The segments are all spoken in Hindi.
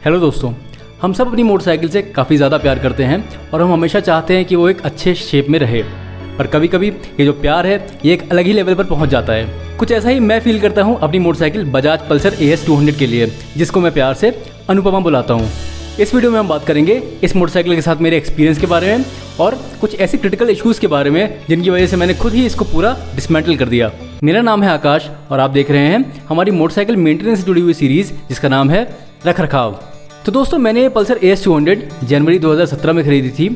हेलो दोस्तों, हम सब अपनी मोटरसाइकिल से काफ़ी ज़्यादा प्यार करते हैं और हम हमेशा चाहते हैं कि वो एक अच्छे शेप में रहे। पर कभी कभी ये जो प्यार है ये एक अलग ही लेवल पर पहुंच जाता है। कुछ ऐसा ही मैं फील करता हूं अपनी मोटरसाइकिल बजाज पल्सर AS 200 के लिए, जिसको मैं प्यार से अनुपमा बुलाता हूं। इस वीडियो में हम बात करेंगे इस मोटरसाइकिल के साथ मेरे एक्सपीरियंस के बारे में और कुछ ऐसे क्रिटिकल इश्यूज़ के बारे में जिनकी वजह से मैंने खुद ही इसको पूरा डिसमेंटल कर दिया। मेरा नाम है आकाश और आप देख रहे हैं हमारी मोटरसाइकिल मेंटेनेंस से जुड़ी हुई सीरीज़ जिसका नाम है रख रखाव। तो दोस्तों, मैंने ये पल्सर AS 200 जनवरी 2017 में खरीदी थी।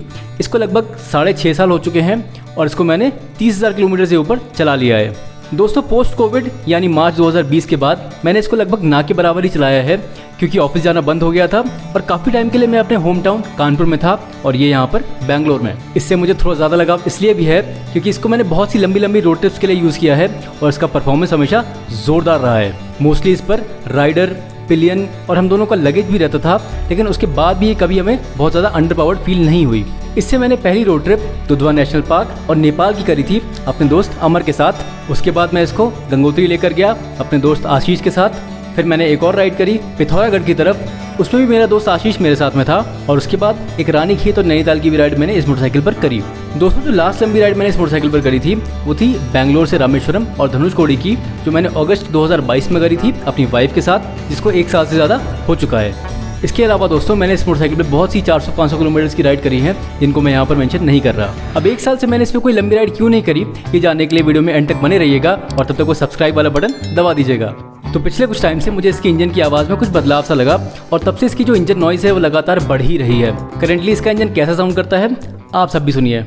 इसको लगभग 6.5 साल हो चुके हैं और इसको मैंने 30,000 किलोमीटर से ऊपर चला लिया है। दोस्तों, पोस्ट कोविड यानी मार्च 2020 के बाद मैंने इसको लगभग ना के बराबर ही चलाया है, क्योंकि ऑफिस जाना बंद हो गया था और काफ़ी टाइम के लिए मैं अपने होम टाउन कानपुर में था और ये यहाँ पर बेंगलोर में। इससे मुझे थोड़ा ज़्यादा लगाव इसलिए भी है क्योंकि इसको मैंने बहुत सी लंबी लंबी रोड ट्रिप्स के लिए यूज़ किया है और इसका परफॉर्मेंस हमेशा ज़ोरदार रहा है। मोस्टली इस पर राइडर, पिलियन और हम दोनों का लगेज भी रहता था, लेकिन उसके बाद भी ये कभी हमें बहुत ज़्यादा अंडर पावर्ड फील नहीं हुई। इससे मैंने पहली road trip Dudhwa national park और नेपाल की करी थी अपने दोस्त अमर के साथ। उसके बाद मैं इसको गंगोत्री लेकर गया अपने दोस्त आशीष के साथ। फिर मैंने एक और राइड करी पिथौरागढ़ की तरफ, उसमें भी मेरा दोस्त आशीष मेरे साथ में था। और उसके बाद एक रानीखेत और नैनीताल की भी राइड मैंने इस मोटरसाइकिल पर करी। दोस्तों, जो लास्ट लंबी राइड मैंने इस मोटरसाइकिल पर करी थी वो थी बेंगलोर से रामेश्वरम और धनुषकोडी की, जो मैंने अगस्त 2022 में करी थी अपनी वाइफ के साथ, जिसको 1 साल से ज़्यादा हो चुका है। इसके अलावा दोस्तों, मैंने इस मोटरसाइकिल पर बहुत सी 400-500 किलोमीटर की राइड करी है जिनको मैं यहाँ पर मेंशन नहीं कर रहा। अब 1 साल से मैंने इसमें कोई लंबी राइड क्यों नहीं करी, ये जानने के लिए वीडियो में एंड तक बने रहिएगा और तब तक वो सब्सक्राइब वाला बटन दबा दीजिएगा। तो पिछले कुछ टाइम से मुझे इसके इंजन की आवाज़ में कुछ बदलाव सा लगा और तब से इसकी जो इंजन नॉइज़ है वो लगातार बढ़ ही रही है। करेंटली इसका इंजन कैसा साउंड करता है आप सब भी सुनिए।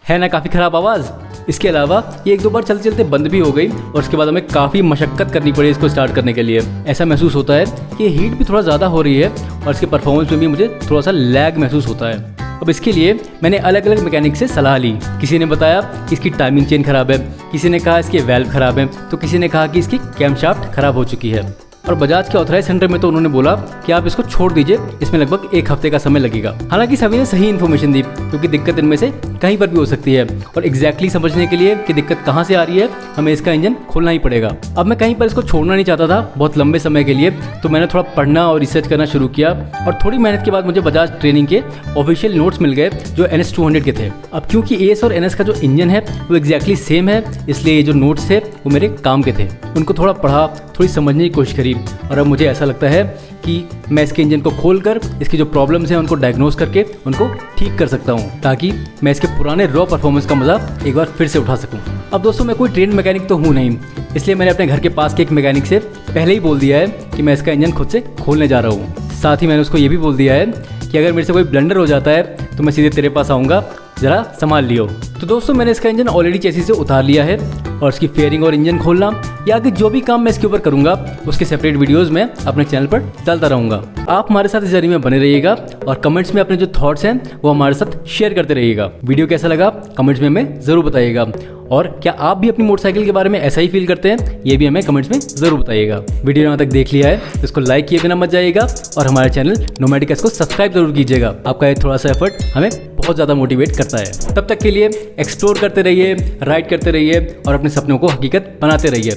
है ना काफ़ी ख़राब आवाज़। इसके अलावा ये 1-2 बार चलते चलते बंद भी हो गई और उसके बाद हमें काफ़ी मशक्क़त करनी पड़ी इसको स्टार्ट करने के लिए। ऐसा महसूस होता है कि हीट भी थोड़ा ज़्यादा हो रही है और इसके परफॉर्मेंस में भी मुझे थोड़ा सा लैग महसूस होता है। अब इसके लिए मैंने अलग अलग मैकेनिक से सलाह ली। किसी ने बताया कि इसकी टाइमिंग चेन ख़राब है, किसी ने कहा इसके वेल्व ख़राब है, तो किसी ने कहा कि इसकी कैमशाफ्ट ख़राब हो चुकी है। और बजाज के ऑथराइज सेंटर में तो उन्होंने बोला कि आप इसको छोड़ दीजिए, इसमें लगभग 1 हफ्ते का समय लगेगा। हालांकि सभी ने सही इन्फॉर्मेशन दी, क्योंकि दिक्कत इनमें से कहीं पर भी हो सकती है और एग्जैक्टली समझने के लिए कि दिक्कत कहाँ से आ रही है हमें इसका इंजन खोलना ही पड़ेगा। अब मैं कहीं पर इसको छोड़ना नहीं चाहता था बहुत लंबे समय के लिए, तो मैंने थोड़ा पढ़ना और रिसर्च करना शुरू किया और थोड़ी मेहनत के बाद मुझे बजाज ट्रेनिंग के ऑफिशियल नोट्स मिल गए जो NS 200 के थे। अब क्योंकि AS और NS का जो इंजन है वो एग्जैक्टली सेम है, इसलिए ये जो नोट्स थे वो मेरे काम के थे। उनको थोड़ा पढ़ा, थोड़ी समझने की कोशिश करी और अब मुझे ऐसा लगता है कि मैं इसके इंजन को खोलकर इसकी जो प्रॉब्लम्स हैं उनको डायग्नोस करके उनको ठीक कर सकता हूं, ताकि मैं इसके पुराने रॉ परफॉर्मेंस का मज़ा एक बार फिर से उठा सकूं। अब दोस्तों, मैं कोई ट्रेन मैकेनिक तो हूं नहीं, इसलिए मैंने अपने घर के पास के एक मैकेनिक से पहले ही बोल दिया है कि मैं इसका इंजन खुद से खोलने जा रहा हूँ। साथ ही मैंने उसको ये भी बोल दिया है कि अगर मेरे से कोई ब्लंडर हो जाता है तो मैं सीधे तेरे पास आऊँगा, ज़रा संभाल लियो। तो दोस्तों, मैंने इसका इंजन ऑलरेडी चेसी से उतार लिया है और इसकी फेयरिंग और इंजन खोलना या आगे जो भी काम मैं इसके ऊपर करूंगा उसके सेपरेट वीडियोस में अपने चैनल पर डालता रहूंगा। आप हमारे साथ इस जर्नी में बने रहिएगा और कमेंट्स में अपने जो थॉट्स हैं वो हमारे साथ शेयर करते रहिएगा। वीडियो कैसा लगा कमेंट्स में हमें ज़रूर बताइएगा और क्या आप भी अपनी मोटरसाइकिल के बारे में ऐसा ही फील करते हैं, ये भी हमें कमेंट्स में ज़रूर बताइएगा। वीडियो यहाँ तक देख लिया है तो इसको लाइक किए बिना मत जाइएगा और हमारे चैनल नोमैटिकस को सब्सक्राइब जरूर कीजिएगा। आपका ये थोड़ा सा एफर्ट हमें बहुत ज़्यादा मोटिवेट करता है। तब तक के लिए एक्सप्लोर करते रहिए, राइड करते रहिए और अपने सपनों को हकीकत बनाते रहिए।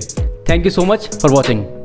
Thank you so much for watching.